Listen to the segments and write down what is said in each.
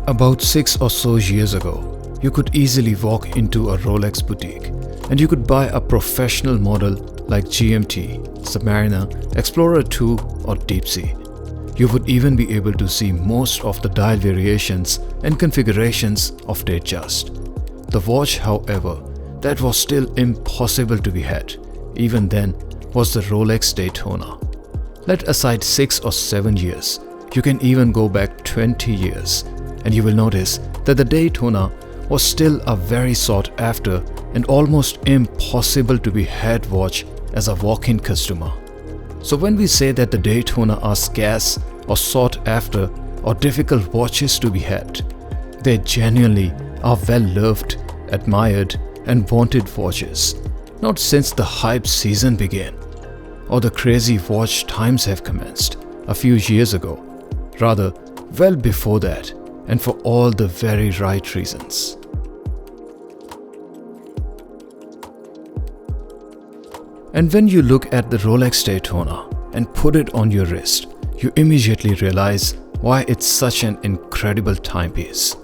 About 6 or so years ago, you could easily walk into a Rolex boutique and you could buy a professional model like GMT, Submariner, Explorer 2 or Deep Sea. You would even be able to see most of the dial variations and configurations of Datejust. The watch, however, that was still impossible to be had, even then, was the Rolex Daytona. Let aside 6 or 7 years, you can even go back 20 years, and you will notice that the Daytona was still a very sought after and almost impossible to be had watch as a walk-in customer. So when we say that the Daytona are scarce or sought after or difficult watches to be had, they genuinely are well-loved, admired and wanted watches, not since the hype season began or the crazy watch times have commenced a few years ago, rather well before that, and for all the very right reasons. And when you look at the Rolex Daytona and put it on your wrist, you immediately realize why it's such an incredible timepiece.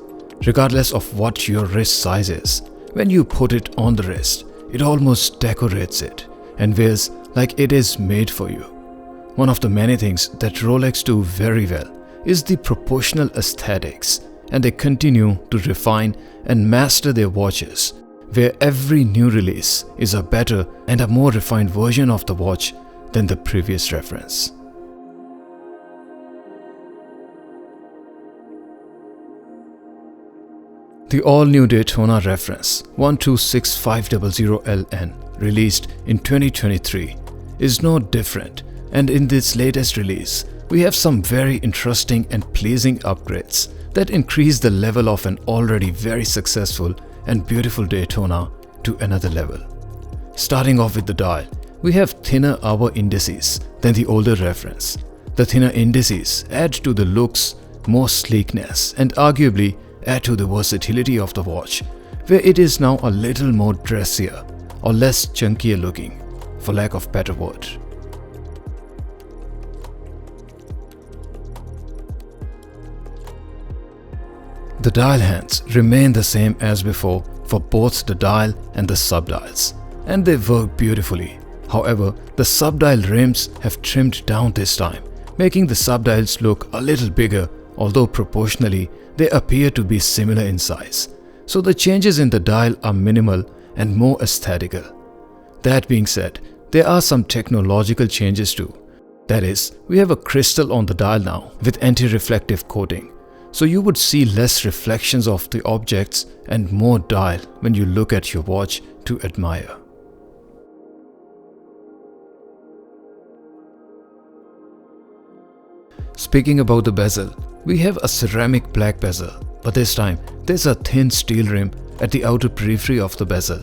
Regardless of what your wrist size is, when you put it on the wrist, it almost decorates it and wears like it is made for you. One of the many things that Rolex do very well is the proportional aesthetics, and they continue to refine and master their watches, where every new release is a better and a more refined version of the watch than the previous reference. The all-new Daytona reference 126500LN, released in 2023, is no different, and in this latest release, we have some very interesting and pleasing upgrades that increase the level of an already very successful and beautiful Daytona to another level. Starting off with the dial, we have thinner hour indices than the older reference. The thinner indices add to the looks, more sleekness, and arguably add to the versatility of the watch, where it is now a little more dressier or less chunkier looking, for lack of better word. The dial hands remain the same as before for both the dial and the subdials, and they work beautifully. However, the subdial rims have trimmed down this time, making the subdials look a little bigger, although proportionally they appear to be similar in size. So the changes in the dial are minimal and more aesthetical. That being said, there are some technological changes too. That is, we have a crystal on the dial now with anti-reflective coating. So you would see less reflections of the objects and more dial when you look at your watch to admire. Speaking about the bezel, we have a ceramic black bezel, but this time there's a thin steel rim at the outer periphery of the bezel.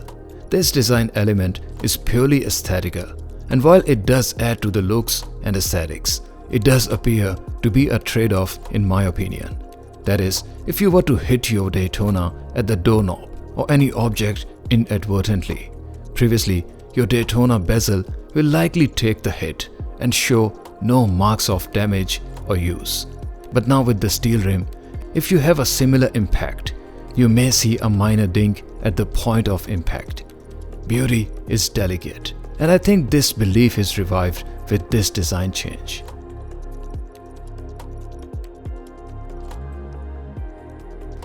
This design element is purely aesthetical, and while it does add to the looks and aesthetics, it does appear to be a trade-off in my opinion. That is, if you were to hit your Daytona at the doorknob or any object inadvertently. Previously, your Daytona bezel will likely take the hit and show no marks of damage or use. But now with the steel rim, if you have a similar impact, you may see a minor ding at the point of impact. Beauty is delicate, and I think this belief is revived with this design change.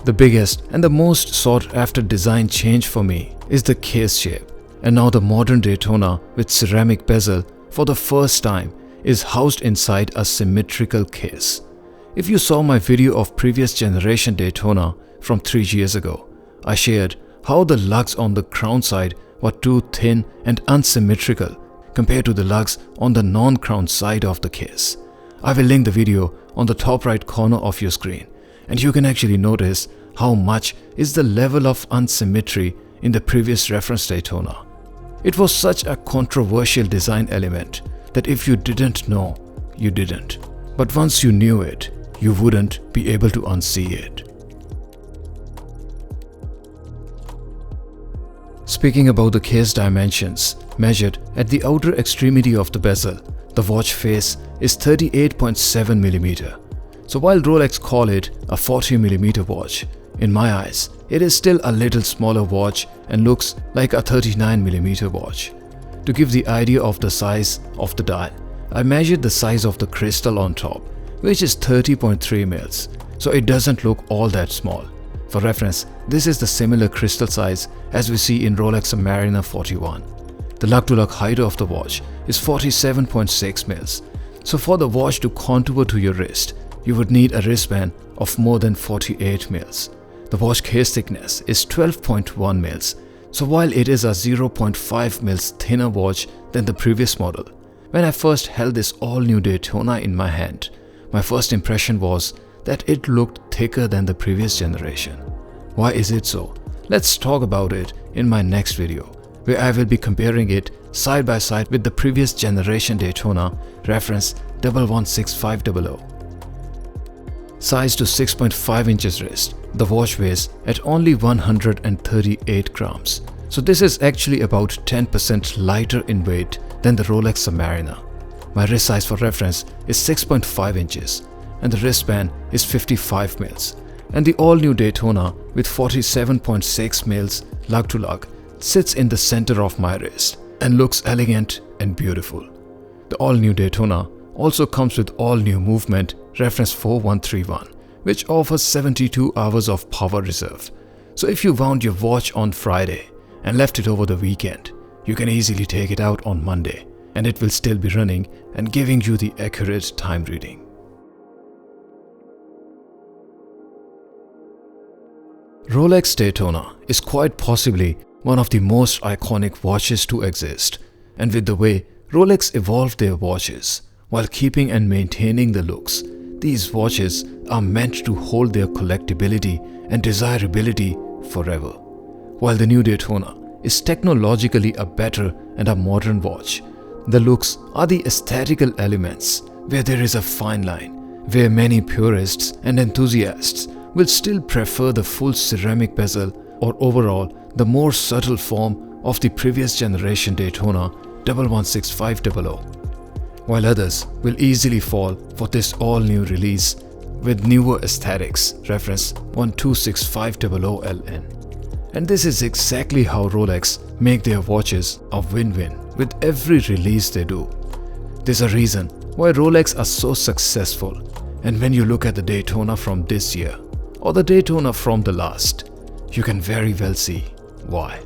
The biggest and the most sought after design change for me is the case shape, and now the modern Daytona with ceramic bezel for the first time is housed inside a symmetrical case. If you saw my video of previous generation Daytona from 3 years ago, I shared how the lugs on the crown side were too thin and unsymmetrical compared to the lugs on the non-crown side of the case. I will link the video on the top right corner of your screen, and you can actually notice how much is the level of unsymmetry in the previous reference Daytona. It was such a controversial design element that if you didn't know, you didn't. But once you knew it, you wouldn't be able to unsee it. Speaking about the case dimensions, measured at the outer extremity of the bezel, the watch face is 38.7mm. So while Rolex call it a 40mm watch, in my eyes, it is still a little smaller watch and looks like a 39mm watch. To give the idea of the size of the dial, I measured the size of the crystal on top, which is 30.3 mils, so it doesn't look all that small. For reference, this is the similar crystal size as we see in Rolex Submariner 41. The lug-to-lug height of the watch is 47.6 mils, so for the watch to contour to your wrist, you would need a wristband of more than 48 mils. The watch case thickness is 12.1 mils, so while it is a 0.5 mils thinner watch than the previous model, when I first held this all-new Daytona in my hand, my first impression was that it looked thicker than the previous generation. Why is it so? Let's talk about it in my next video, where I will be comparing it side by side with the previous generation Daytona, reference 116500. Size to 6.5 inches wrist, the watch weighs at only 138 grams. So this is actually about 10% lighter in weight than the Rolex Submariner. My wrist size for reference is 6.5 inches and the wristband is 55 mils. And the all-new Daytona with 47.6 mils lug-to-lug sits in the center of my wrist and looks elegant and beautiful. The all-new Daytona also comes with all-new movement reference 4131, which offers 72 hours of power reserve. So if you wound your watch on Friday and left it over the weekend, you can easily take it out on Monday and it will still be running and giving you the accurate time reading. Rolex Daytona is quite possibly one of the most iconic watches to exist, and with the way Rolex evolved their watches while keeping and maintaining the looks, these watches are meant to hold their collectability and desirability forever. While the new Daytona is technologically a better and a modern watch, the looks are the aesthetical elements where there is a fine line, where many purists and enthusiasts will still prefer the full ceramic bezel or overall the more subtle form of the previous generation Daytona 116500. While others will easily fall for this all-new release with newer aesthetics, reference 126500LN. And this is exactly how Rolex make their watches a win-win with every release they do. There's a reason why Rolex are so successful, and when you look at the Daytona from this year or the Daytona from the last, you can very well see why.